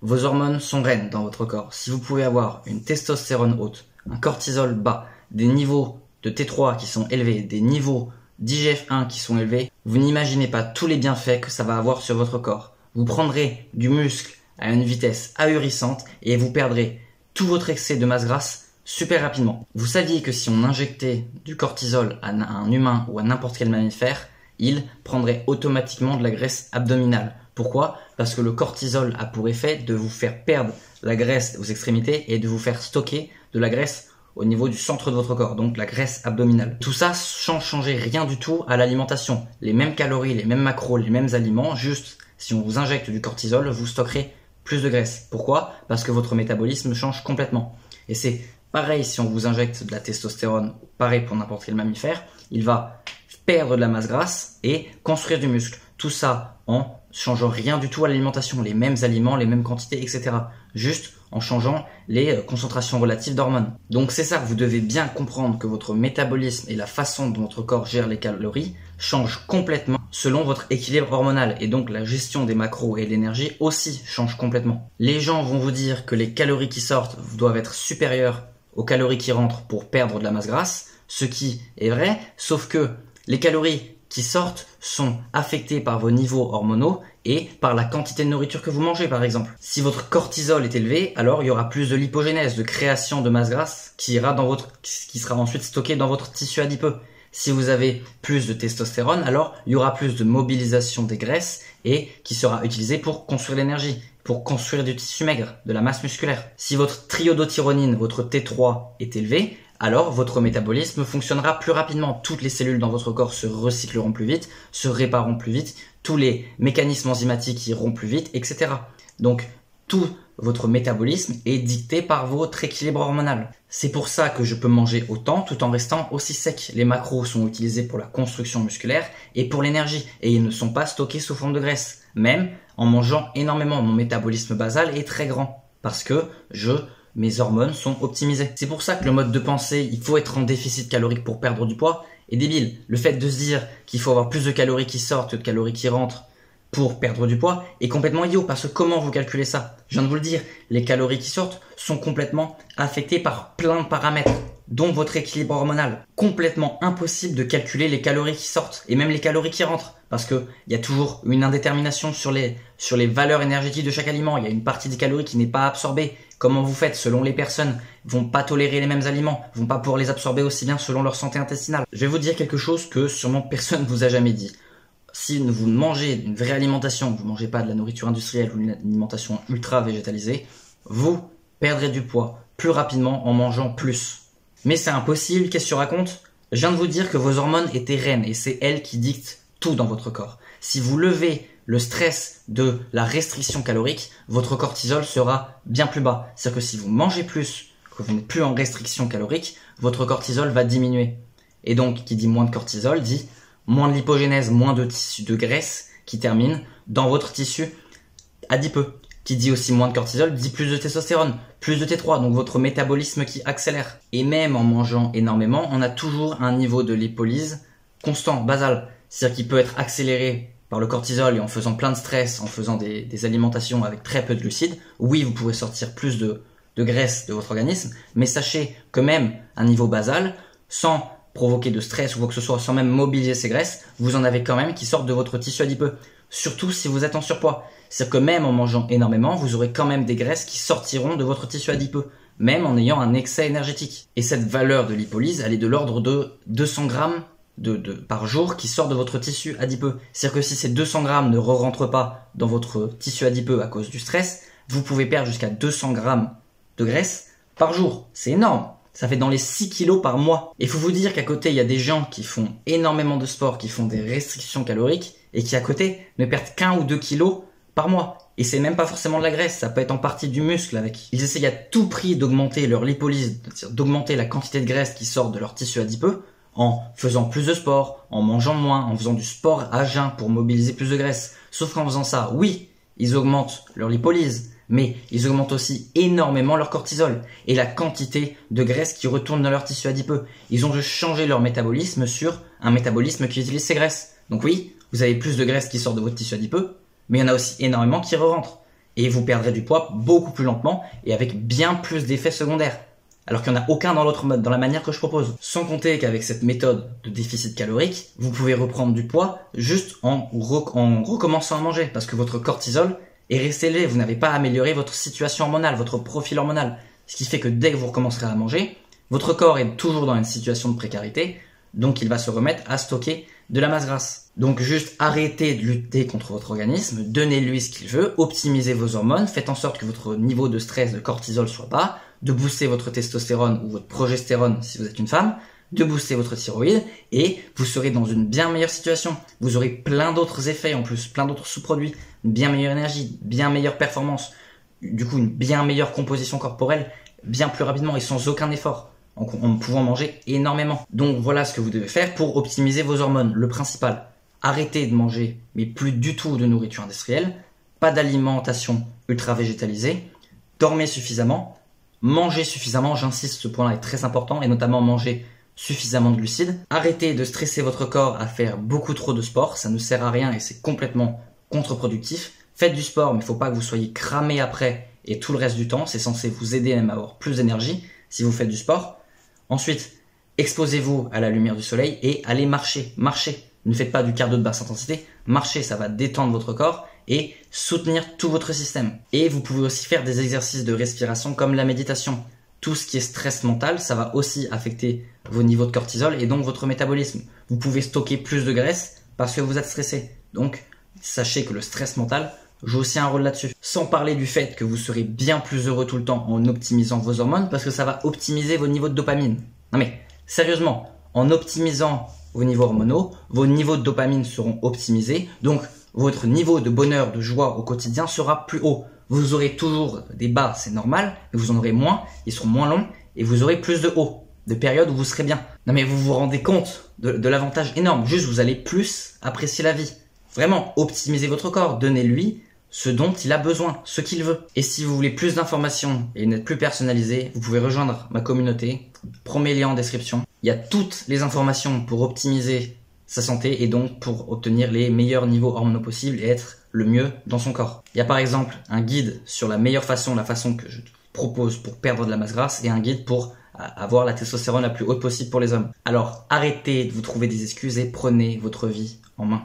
vos hormones sont reines dans votre corps. Si vous pouvez avoir une testostérone haute, un cortisol bas, des niveaux de T3 qui sont élevés, des niveaux d'IGF-1 qui sont élevés, vous n'imaginez pas tous les bienfaits que ça va avoir sur votre corps. Vous prendrez du muscle à une vitesse ahurissante et vous perdrez tout votre excès de masse grasse super rapidement. Vous saviez que si on injectait du cortisol à un humain ou à n'importe quel mammifère, il prendrait automatiquement de la graisse abdominale. Pourquoi? Parce que le cortisol a pour effet de vous faire perdre la graisse aux extrémités et de vous faire stocker de la graisse au niveau du centre de votre corps, donc la graisse abdominale. Tout ça sans changer rien du tout à l'alimentation. Les mêmes calories, les mêmes macros, les mêmes aliments, juste si on vous injecte du cortisol, vous stockerez plus de graisse. Pourquoi? Parce que votre métabolisme change complètement. Et c'est pareil si on vous injecte de la testostérone, pareil pour n'importe quel mammifère, il va perdre de la masse grasse et construire du muscle. Tout ça en changeant rien du tout à l'alimentation, les mêmes aliments, les mêmes quantités, etc. Juste en changeant les concentrations relatives d'hormones. Donc c'est ça, vous devez bien comprendre que votre métabolisme et la façon dont votre corps gère les calories changent complètement selon votre équilibre hormonal. Et donc la gestion des macros et de l'énergie aussi change complètement. Les gens vont vous dire que les calories qui sortent doivent être supérieures aux calories qui rentrent pour perdre de la masse grasse, ce qui est vrai, sauf que les calories qui sortent sont affectées par vos niveaux hormonaux et par la quantité de nourriture que vous mangez par exemple. Si votre cortisol est élevé, alors il y aura plus de lipogénèse, de création de masse grasse qui sera ensuite stockée dans votre tissu adipeux. Si vous avez plus de testostérone, alors il y aura plus de mobilisation des graisses et qui sera utilisée pour construire l'énergie, pour construire du tissu maigre, de la masse musculaire. Si votre triiodothyronine, votre T3 est élevé, alors votre métabolisme fonctionnera plus rapidement. Toutes les cellules dans votre corps se recycleront plus vite, se répareront plus vite, tous les mécanismes enzymatiques iront plus vite, etc. Donc tout votre métabolisme est dicté par votre équilibre hormonal. C'est pour ça que je peux manger autant tout en restant aussi sec. Les macros sont utilisés pour la construction musculaire et pour l'énergie et ils ne sont pas stockés sous forme de graisse. Même en mangeant énormément, mon métabolisme basal est très grand parce que mes hormones sont optimisées. C'est pour ça que le mode de pensée, il faut être en déficit calorique pour perdre du poids, est débile. Le fait de se dire qu'il faut avoir plus de calories qui sortent que de calories qui rentrent pour perdre du poids est complètement idiot parce que comment vous calculez ça? Je viens de vous le dire, les calories qui sortent sont complètement affectées par plein de paramètres, dont votre équilibre hormonal. Complètement impossible de calculer les calories qui sortent et même les calories qui rentrent parce que il y a toujours une indétermination sur les valeurs énergétiques de chaque aliment. Il y a une partie des calories qui n'est pas absorbée. Comment vous faites selon les personnes, vont pas tolérer les mêmes aliments, vont pas pouvoir les absorber aussi bien selon leur santé intestinale. Je vais vous dire quelque chose que sûrement personne ne vous a jamais dit. Si vous mangez une vraie alimentation, vous ne mangez pas de la nourriture industrielle ou une alimentation ultra végétalisée, vous perdrez du poids plus rapidement en mangeant plus. Mais c'est impossible, qu'est-ce que tu racontes? Je viens de vous dire que vos hormones étaient reines et c'est elles qui dictent tout dans votre corps. Si vous levez le stress de la restriction calorique, votre cortisol sera bien plus bas. C'est-à-dire que si vous mangez plus, que vous n'êtes plus en restriction calorique, votre cortisol va diminuer. Et donc, qui dit moins de cortisol, dit moins de lipogénèse, moins de tissu de graisse qui termine dans votre tissu adipeux. Qui dit aussi moins de cortisol, dit plus de testostérone, plus de T3, donc votre métabolisme qui accélère. Et même en mangeant énormément, on a toujours un niveau de lipolyse constant, basal. C'est-à-dire qu'il peut être accéléré par le cortisol et en faisant plein de stress, en faisant des alimentations avec très peu de glucides. Oui, vous pourrez sortir plus de graisse de votre organisme, mais sachez que même un niveau basal, sans provoquer de stress ou quoi que ce soit, sans même mobiliser ces graisses, vous en avez quand même qui sortent de votre tissu adipeux. Surtout si vous êtes en surpoids. C'est-à-dire que même en mangeant énormément, vous aurez quand même des graisses qui sortiront de votre tissu adipeux, même en ayant un excès énergétique. Et cette valeur de lipolyse, elle est de l'ordre de 200 grammes par jour qui sort de votre tissu adipeux. C'est-à-dire que si ces 200 grammes ne rentrent pas dans votre tissu adipeux à cause du stress, vous pouvez perdre jusqu'à 200 grammes de graisse par jour. C'est énorme. Ça fait dans les 6 kilos par mois. Et il faut vous dire qu'à côté, il y a des gens qui font énormément de sport, qui font des restrictions caloriques et qui à côté ne perdent qu'1 ou 2 kilos par mois. Et c'est même pas forcément de la graisse, ça peut être en partie du muscle avec. Ils essayent à tout prix d'augmenter leur lipolyse, d'augmenter la quantité de graisse qui sort de leur tissu adipeux en faisant plus de sport, en mangeant moins, en faisant du sport à jeun pour mobiliser plus de graisse. Sauf qu'en faisant ça, oui, ils augmentent leur lipolyse, mais ils augmentent aussi énormément leur cortisol et la quantité de graisse qui retourne dans leur tissu adipeux. Ils ont juste changé leur métabolisme sur un métabolisme qui utilise ces graisses. Donc oui, vous avez plus de graisse qui sort de votre tissu adipeux, mais il y en a aussi énormément qui re-rentrent. Et vous perdrez du poids beaucoup plus lentement et avec bien plus d'effets secondaires. Alors qu'il n'y en a aucun dans l'autre mode, dans la manière que je propose. Sans compter qu'avec cette méthode de déficit calorique, vous pouvez reprendre du poids juste en recommençant à manger. Parce que votre cortisol est resté élevé. Vous n'avez pas amélioré votre situation hormonale, votre profil hormonal. Ce qui fait que dès que vous recommencerez à manger, votre corps est toujours dans une situation de précarité. Donc il va se remettre à stocker de la masse grasse. Donc juste arrêtez de lutter contre votre organisme, donnez-lui ce qu'il veut, optimisez vos hormones, faites en sorte que votre niveau de stress, de cortisol soit bas, de booster votre testostérone ou votre progestérone si vous êtes une femme, de booster votre thyroïde et vous serez dans une bien meilleure situation. Vous aurez plein d'autres effets en plus, plein d'autres sous-produits, une bien meilleure énergie, bien meilleure performance, du coup une bien meilleure composition corporelle, bien plus rapidement et sans aucun effort. En pouvant manger énormément. Donc voilà ce que vous devez faire pour optimiser vos hormones. Le principal, arrêtez de manger, mais plus du tout de nourriture industrielle, pas d'alimentation ultra végétalisée, dormez suffisamment, mangez suffisamment, j'insiste, ce point-là est très important, et notamment manger suffisamment de glucides. Arrêtez de stresser votre corps à faire beaucoup trop de sport, ça ne sert à rien et c'est complètement contre-productif. Faites du sport, mais il ne faut pas que vous soyez cramé après et tout le reste du temps, c'est censé vous aider même à avoir plus d'énergie si vous faites du sport. Ensuite, exposez-vous à la lumière du soleil et allez marcher. Marchez. Ne faites pas du cardio de basse intensité. Marchez, ça va détendre votre corps et soutenir tout votre système. Et vous pouvez aussi faire des exercices de respiration comme la méditation. Tout ce qui est stress mental, ça va aussi affecter vos niveaux de cortisol et donc votre métabolisme. Vous pouvez stocker plus de graisse parce que vous êtes stressé. Donc, sachez que le stress mental joue aussi un rôle là-dessus. Sans parler du fait que vous serez bien plus heureux tout le temps en optimisant vos hormones parce que ça va optimiser vos niveaux de dopamine. Non mais, sérieusement, en optimisant vos niveaux hormonaux, vos niveaux de dopamine seront optimisés, donc votre niveau de bonheur, de joie au quotidien sera plus haut. Vous aurez toujours des bas, c'est normal, mais vous en aurez moins, ils seront moins longs, et vous aurez plus de hauts, de périodes où vous serez bien. Non mais vous vous rendez compte de l'avantage énorme, juste vous allez plus apprécier la vie. Vraiment, optimisez votre corps, donnez-lui ce dont il a besoin, ce qu'il veut. Et si vous voulez plus d'informations et une aide plus personnalisée, vous pouvez rejoindre ma communauté. Premier lien en description. Il y a toutes les informations pour optimiser sa santé et donc pour obtenir les meilleurs niveaux hormonaux possibles et être le mieux dans son corps. Il y a par exemple un guide sur la meilleure façon, la façon que je propose pour perdre de la masse grasse et un guide pour avoir la testostérone la plus haute possible pour les hommes. Alors arrêtez de vous trouver des excuses et prenez votre vie en main.